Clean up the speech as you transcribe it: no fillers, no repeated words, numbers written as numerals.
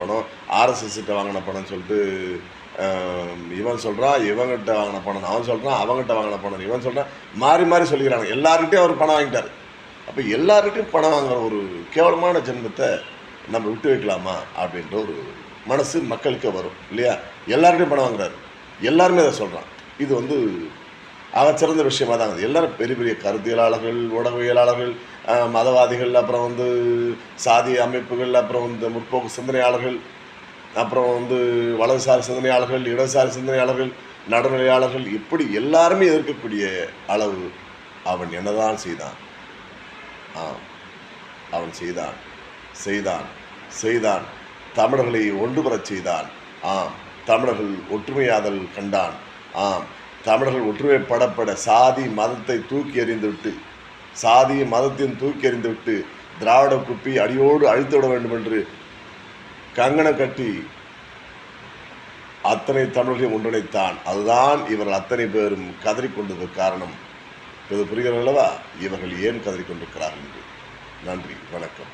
பணம், ஆர்எஸ்எஸ்கிட்ட வாங்கின பணம்னு சொல்லிட்டு இவன் சொல்கிறான், இவங்கிட்ட வாங்கின பணம் அவன் சொல்கிறான், அவங்ககிட்ட வாங்கின பணம் இவன் சொல்கிறான், மாறி மாறி சொல்லிக்கிறாங்க. எல்லார்கிட்டையும் அவர் பணம் வாங்கிட்டார். அப்போ எல்லார்கிட்டையும் பணம் வாங்குற ஒரு கேவலமான ஜென்மத்தை நம்ம விட்டு வைக்கலாமா அப்படின்ற ஒரு மனசு மக்களுக்கு வரும் இல்லையா? எல்லார்கிட்டையும் பணம் வாங்குறாரு, எல்லாருமே அதை சொல்கிறான். இது வந்து சிறந்த விஷயமாக தான் இருக்குது. எல்லோரும் பெரிய பெரிய கருத்தியலாளர்கள், ஊடகவியலாளர்கள், மதவாதிகள், அப்புறம் வந்து சாதி அமைப்புகள், அப்புறம் வந்து முற்போக்கு சிந்தனையாளர்கள், அப்புறம் வந்து வலதுசாரி சிந்தனையாளர்கள், இடதுசாரி சிந்தனையாளர்கள், நடுநிலையாளர்கள், இப்படி எல்லாருமே எதிர்க்கக்கூடிய அளவு அவன் என்னதான் செய்தான்? அவன் செய்தான் செய்தான் செய்தான் தமிழர்களை ஒன்று பெறச் செய்தான். தமிழர்கள் ஒற்றுமையாதல் கண்டான். தமிழர்கள் ஒற்றுமைப்படப்பட சாதி மதத்தை தூக்கி எறிந்துவிட்டு, சாதிய மதத்தையும் தூக்கி எறிந்துவிட்டு திராவிட குப்பி அடியோடு அழித்துவிட வேண்டும் என்று கங்கணம் கட்டி அத்தனை தமிழர்களையும் ஒன்றிணைத்தான். அதுதான் இவர்கள் அத்தனை பேரும் கதறிக்கொண்டதற்கு காரணம். இது புரிகிறது அல்லவா? இவர்கள் ஏன் கதறிக்கொண்டிருக்கிறார்கள் என்று. நன்றி, வணக்கம்.